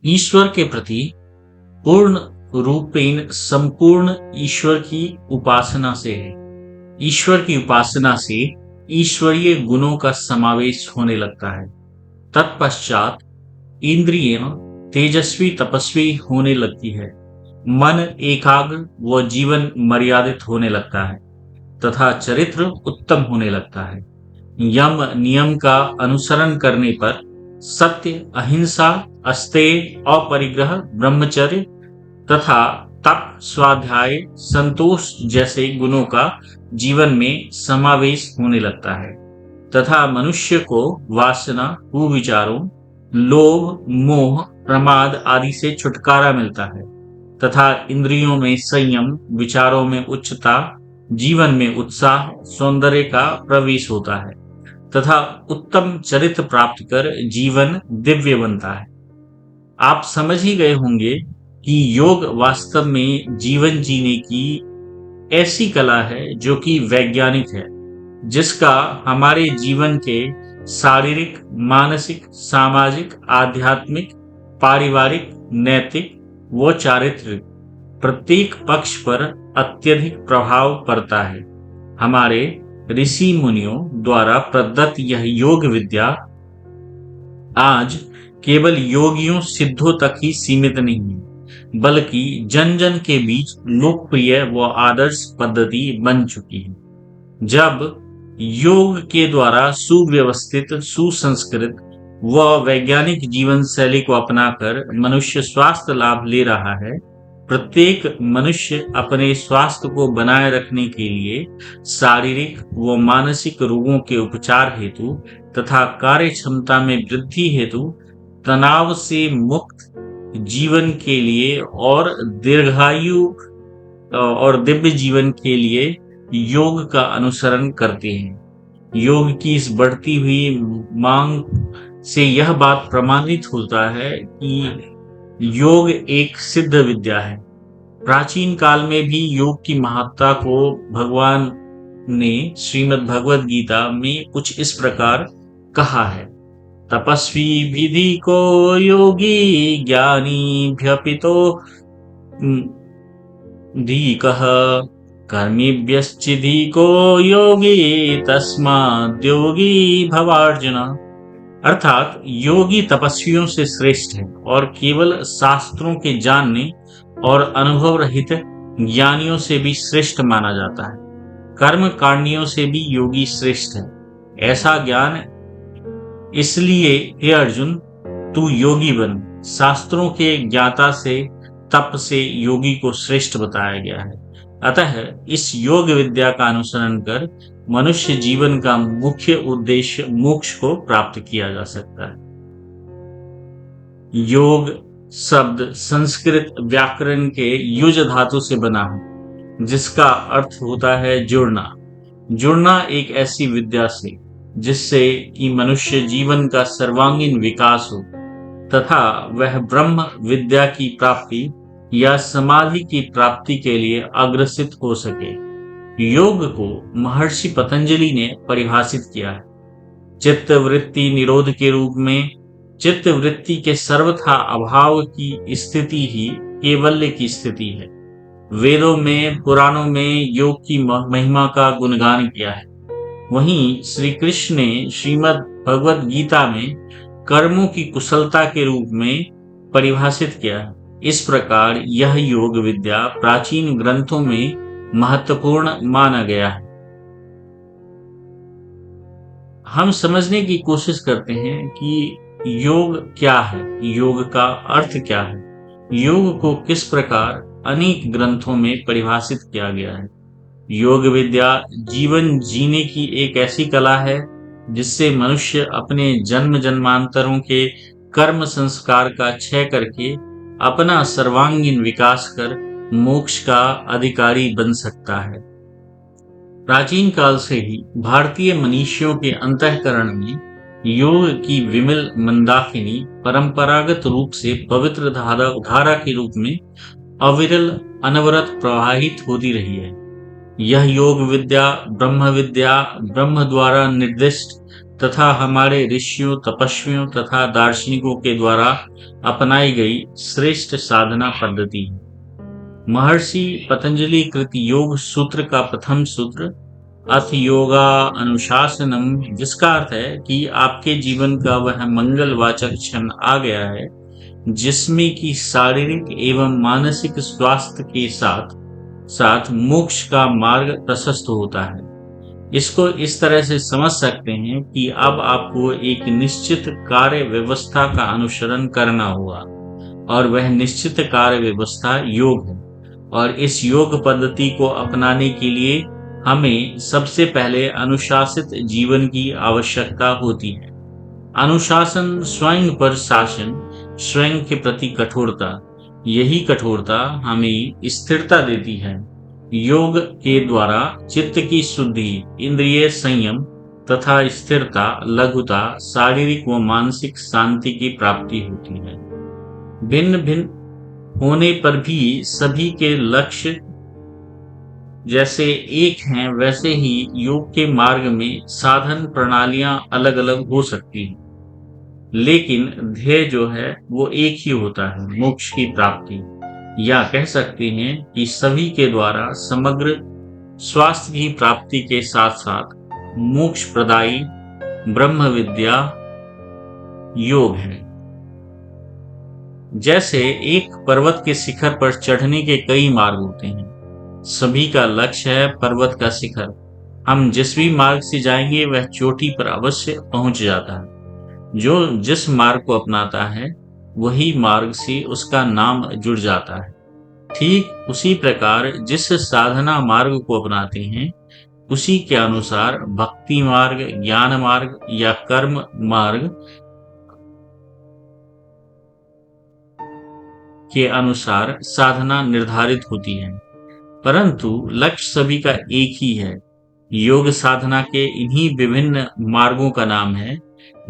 ईश्वर के प्रति पूर्ण रूपेण संपूर्ण ईश्वर की उपासना से है। ईश्वर की उपासना से ईश्वरीय गुणों का समावेश होने लगता है। तत्पश्चात इंद्रिय तेजस्वी तपस्वी होने लगती है, मन एकाग्र व जीवन मर्यादित होने लगता है तथा चरित्र उत्तम होने लगता है। यम नियम का अनुसरण करने पर सत्य, अहिंसा, अस्तेय, अपरिग्रह, ब्रह्मचर्य तथा तप, स्वाध्याय, संतोष जैसे गुणों का जीवन में समावेश होने लगता है तथा मनुष्य को वासना, कुविचारों, लोभ, मोह, प्रमाद आदि से छुटकारा मिलता है तथा इंद्रियों में संयम, विचारों में उच्चता, जीवन में उत्साह, सौंदर्य का प्रवेश होता है तथा उत्तम चरित्र प्राप्त कर जीवन दिव्य बनता है। आप समझ ही गए होंगे कि योग वास्तव में जीवन जीने की ऐसी कला है जो कि वैज्ञानिक है, जिसका हमारे जीवन के शारीरिक, मानसिक, सामाजिक, आध्यात्मिक, पारिवारिक, नैतिक व चारित्रिक प्रत्येक पक्ष पर अत्यधिक प्रभाव पड़ता है। हमारे ऋषि मुनियों द्वारा प्रदत्त यह योग विद्या आज केवल योगियों सिद्धों तक ही सीमित नहीं है, बल्कि जन जन के बीच लोकप्रिय व आदर्श पद्धति बन चुकी है। जब योग के द्वारा सुव्यवस्थित, सुसंस्कृत व वैज्ञानिक जीवन शैली को अपनाकर मनुष्य स्वास्थ्य लाभ ले रहा है, प्रत्येक मनुष्य अपने स्वास्थ्य को बनाए रखने के लिए शारीरिक व मानसिक रोगों के उपचार हेतु तथा कार्य क्षमता में वृद्धि हेतु तनाव से मुक्त जीवन के लिए और दीर्घायु और दिव्य जीवन के लिए योग का अनुसरण करते हैं। योग की इस बढ़ती हुई मांग से यह बात प्रमाणित होता है कि योग एक सिद्ध विद्या है। प्राचीन काल में भी योग की महत्ता को भगवान ने श्रीमद् भगवद गीता में कुछ इस प्रकार कहा है। तपस्वी विधि को योगी ज्ञानी भ्यपितो धीकः कर्मिभ्यश्चिधि को योगी तस्माद् योगी भवार्जुन। अर्थात योगी तपस्वियों से श्रेष्ठ है और केवल शास्त्रों के जानने और अनुभव रहित ज्ञानियों से भी श्रेष्ठ माना जाता है। कर्म कांडियों से भी योगी श्रेष्ठ है। ऐसा ज्ञान इसलिए हे अर्जुन तू योगी बन। शास्त्रों के ज्ञाता से, तप से योगी को श्रेष्ठ बताया गया है। अतः इस योग विद्या का अनुसरण कर मनुष्य जीवन का मुख्य उद्देश्य मोक्ष को प्राप्त किया जा सकता है। योग शब्द संस्कृत व्याकरण के युज धातु से बना है, जिसका अर्थ होता है जुड़ना। जुड़ना एक ऐसी विद्या से जिससे कि मनुष्य जीवन का सर्वांगीण विकास हो तथा वह ब्रह्म विद्या की प्राप्ति या समाधि की प्राप्ति के लिए अग्रसित हो सके। योग को महर्षि पतंजलि ने परिभाषित किया है। चित्त वृत्ति निरोध के रूप में चित्त वृत्ति के सर्वथा अभाव की स्थिति ही कैवल्य की स्थिति है। वेदों में, पुराणों में योग की महिमा का गुणगान किया है। वहीं श्री कृष्ण ने श्रीमद् भगवद गीता में कर्मों की कुशलता के रूप में परिभाषित किया है। इस प्रकार यह योग विद्या प्राचीन ग्रंथों में महत्वपूर्ण माना गया है। हम समझने की कोशिश करते हैं कि योग क्या है, योग का अर्थ क्या है, योग को किस प्रकार अनेक ग्रंथों में परिभाषित किया गया है। योग विद्या जीवन जीने की एक ऐसी कला है जिससे मनुष्य अपने जन्म जन्मांतरों के कर्म संस्कार का क्षय करके अपना सर्वांगीण विकास कर मोक्ष का अधिकारी बन सकता है। प्राचीन काल से ही भारतीय मनीषियों के अंतःकरण में योग की विमल मंदाकिनी परंपरागत रूप से पवित्र धारा के रूप में अविरल अनवरत प्रवाहित होती रही है। यह योग विद्या ब्रह्म द्वारा निर्दिष्ट तथा हमारे ऋषियों, तपस्वियों तथा दार्शनिकों के द्वारा अपनाई गई श्रेष्ठ साधना पद्धति है। महर्षि पतंजलि कृत योग सूत्र का प्रथम सूत्र अथ योगा अनुशासनम, जिसका अर्थ है कि आपके जीवन का वह मंगलवाचक क्षण आ गया है जिसमें कि शारीरिक एवं मानसिक स्वास्थ्य के साथ साथ मोक्ष का मार्ग प्रशस्त होता है। इसको इस तरह से समझ सकते हैं कि अब आपको एक निश्चित कार्य व्यवस्था का अनुसरण करना होगा और वह निश्चित कार्य व्यवस्था योग है। और इस योग पद्धति को अपनाने के लिए हमें सबसे पहले अनुशासित जीवन की आवश्यकता होती है। अनुशासन स्वयं पर शासन, स्वयं के प्रति कठोरता, यही कठोरता हमें स्थिरता देती है। योग के द्वारा चित्त की शुद्धि, इंद्रिय संयम तथा स्थिरता, लघुता, शारीरिक व मानसिक शांति की प्राप्ति होती है। भिन्न भिन्न होने पर भी सभी के लक्ष्य जैसे एक हैं, वैसे ही योग के मार्ग में साधन प्रणालियां अलग अलग हो सकती हैं, लेकिन ध्येय जो है वो एक ही होता है, मोक्ष की प्राप्ति। या कह सकते हैं कि सभी के द्वारा समग्र स्वास्थ्य की प्राप्ति के साथ साथ मोक्ष प्रदायी ब्रह्म विद्या योग है। जैसे एक पर्वत के शिखर पर चढ़ने के कई मार्ग होते हैं, सभी का लक्ष्य है पर्वत का शिखर। हम जिस भी मार्ग से जाएंगे वह चोटी पर अवश्य पहुंच जाता है। जो जिस मार्ग को अपनाता है वही मार्ग से उसका नाम जुड़ जाता है। ठीक उसी प्रकार जिस साधना मार्ग को अपनाते हैं उसी के अनुसार भक्ति मार्ग, ज्ञान मार्ग या कर्म मार्ग के अनुसार साधना निर्धारित होती है, परंतु लक्ष्य सभी का एक ही है। योग साधना के इन्हीं विभिन्न मार्गों का नाम है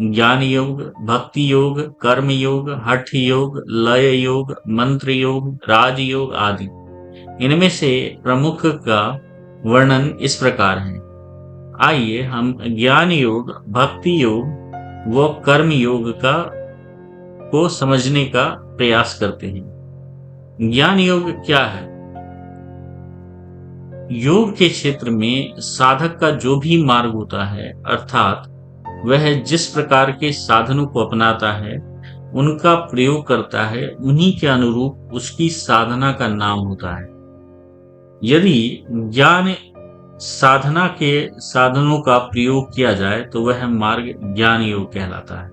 ज्ञान योग, भक्ति योग, कर्म योग, हठ योग, लय योग, मंत्र योग, राज योग आदि। इनमें से प्रमुख का वर्णन इस प्रकार है। आइए हम ज्ञान योग, भक्ति योग व कर्म योग को समझने का प्रयास करते हैं। ज्ञान योग क्या है? योग के क्षेत्र में साधक का जो भी मार्ग होता है, अर्थात वह जिस प्रकार के साधनों को अपनाता है, उनका प्रयोग करता है, उन्हीं के अनुरूप उसकी साधना का नाम होता है। यदि ज्ञान साधना के साधनों का प्रयोग किया जाए तो वह मार्ग ज्ञान योग कहलाता है।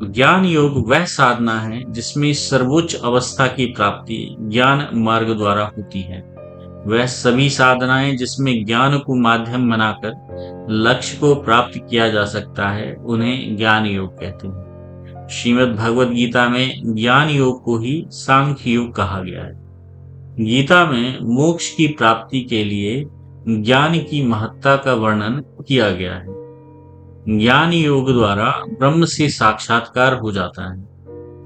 ज्ञान योग वह साधना है जिसमें सर्वोच्च अवस्था की प्राप्ति ज्ञान मार्ग द्वारा होती है। वह सभी साधनाएं जिसमें ज्ञान को माध्यम बनाकर लक्ष्य को प्राप्त किया जा सकता है उन्हें ज्ञान योग कहते हैं। श्रीमद् भगवद गीता में ज्ञान योग को ही सांख्य योग कहा गया है। गीता में मोक्ष की प्राप्ति के लिए ज्ञान की महत्ता का वर्णन किया गया है। ज्ञान योग द्वारा ब्रह्म से साक्षात्कार हो जाता है।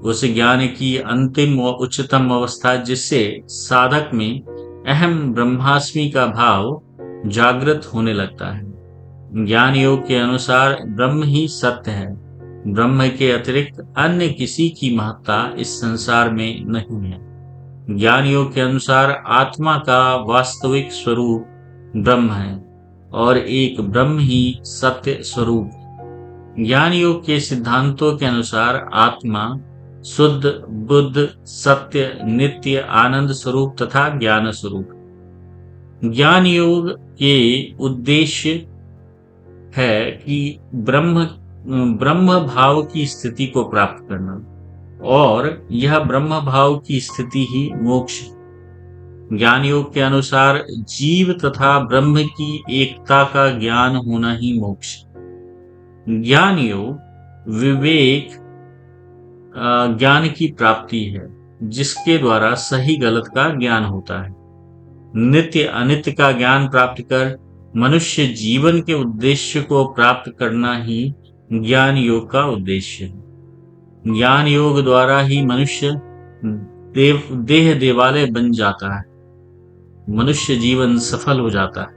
उस ज्ञान की अंतिम व उच्चतम अवस्था जिससे साधक में अहम ब्रह्मास्मि का भाव जागृत होने लगता है। ज्ञान योग के अनुसार ब्रह्म ही सत्य है। ब्रह्म के अतिरिक्त अन्य किसी की महत्ता इस संसार में नहीं है। ज्ञान योग के अनुसार आत्मा का वास्तविक स्वरूप ब्रह्म है और एक ब्रह्म ही सत्य स्वरूप है। ज्ञान योग के सिद्धांतों के अनुसार आत्मा शुद्ध, बुद्ध, सत्य, नित्य, आनंद स्वरूप तथा ज्ञान स्वरूप। ज्ञान योग के उद्देश्य है कि ब्रह्म भाव की स्थिति को प्राप्त करना, और यह ब्रह्म भाव की स्थिति ही मोक्ष है। ज्ञान योग के अनुसार जीव तथा ब्रह्म की एकता का ज्ञान होना ही मोक्ष। ज्ञान योग विवेक ज्ञान की प्राप्ति है जिसके द्वारा सही गलत का ज्ञान होता है। नित्य अनित्य का ज्ञान प्राप्त कर मनुष्य जीवन के उद्देश्य को प्राप्त करना ही ज्ञान योग का उद्देश्य है। ज्ञान योग द्वारा ही मनुष्य देह देवालय बन जाता है, मनुष्य जीवन सफल हो जाता है।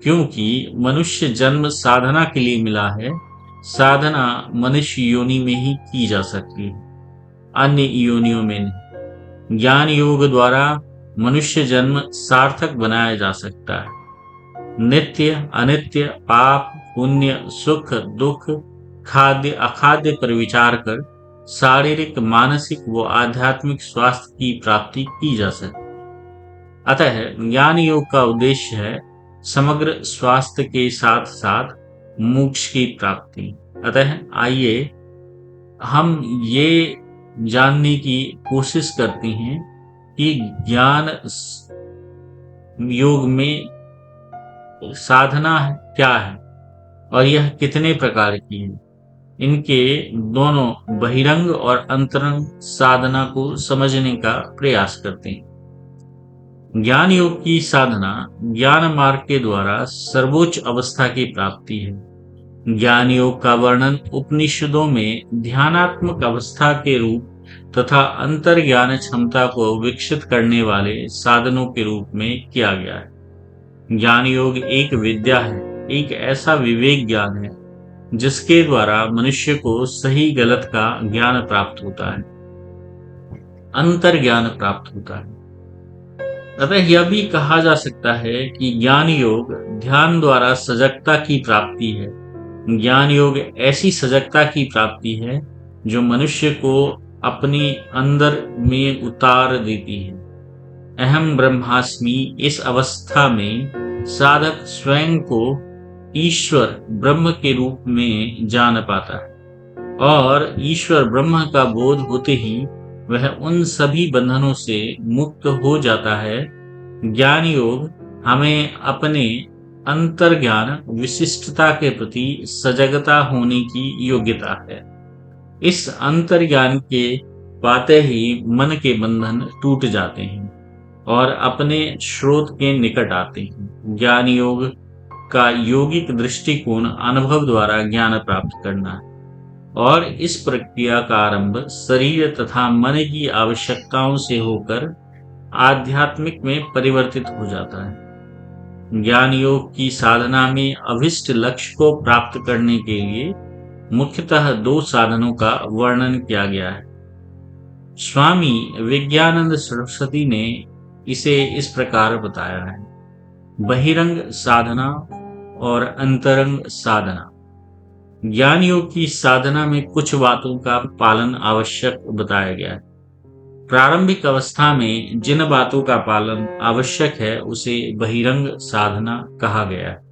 क्योंकि मनुष्य जन्म साधना के लिए मिला है। साधना मनुष्य योनि में ही की जा सकती है, अन्य योनियों में नहीं। ज्ञान योग द्वारा मनुष्य जन्म सार्थक बनाया जा सकता है। नित्य अनित्य, पाप पुण्य, सुख दुख, खाद्य अखाद्य पर विचार कर शारीरिक मानसिक व आध्यात्मिक स्वास्थ्य की प्राप्ति की जा सकती है। अतः ज्ञान योग का उद्देश्य है समग्र स्वास्थ्य के साथ साथ मोक्ष की प्राप्ति। अतः आइए हम ये जानने की कोशिश करते हैं कि ज्ञान योग में साधना क्या है और यह कितने प्रकार की है। इनके दोनों बहिरंग और अंतरंग साधना को समझने का प्रयास करते हैं। ज्ञान योग की साधना ज्ञान मार्ग के द्वारा सर्वोच्च अवस्था की प्राप्ति है। ज्ञान योग का वर्णन उपनिषदों में ध्यानात्मक अवस्था के रूप तथा अंतर्ज्ञान क्षमता को विकसित करने वाले साधनों के रूप में किया गया है। ज्ञान योग एक विद्या है, एक ऐसा विवेक ज्ञान है जिसके द्वारा मनुष्य को सही गलत का ज्ञान प्राप्त होता है, अंतर ज्ञान प्राप्त होता है। अतः यह भी कहा जा सकता है कि ज्ञान योग ध्यान द्वारा सजगता की प्राप्ति है। ज्ञान योग ऐसी सजगता की प्राप्ति है जो मनुष्य को अपने अंदर में उतार देती है। अहम ब्रह्मास्मि इस अवस्था में साधक स्वयं को ईश्वर ब्रह्म के रूप में जान पाता है और ईश्वर ब्रह्म का बोध होते ही वह उन सभी बंधनों से मुक्त हो जाता है। ज्ञान योग हमें अपने अंतर्ज्ञान विशिष्टता के प्रति सजगता होने की योग्यता है। इस अंतर्ज्ञान के पाते ही मन के बंधन टूट जाते हैं और अपने स्रोत के निकट आते हैं। ज्ञान योग का यौगिक दृष्टिकोण अनुभव द्वारा ज्ञान प्राप्त करना है और इस प्रक्रिया का आरंभ शरीर तथा मन की आवश्यकताओं से होकर आध्यात्मिक में परिवर्तित हो जाता है। ज्ञान योग की साधना में अभिष्ट लक्ष्य को प्राप्त करने के लिए मुख्यतः दो साधनों का वर्णन किया गया है। स्वामी विज्ञानंद सरस्वती ने इसे इस प्रकार बताया है: बहिरंग साधना और अंतरंग साधना। ज्ञान योग की साधना में कुछ बातों का पालन आवश्यक बताया गया है। प्रारंभिक अवस्था में जिन बातों का पालन आवश्यक है उसे बहिरंग साधना कहा गया है।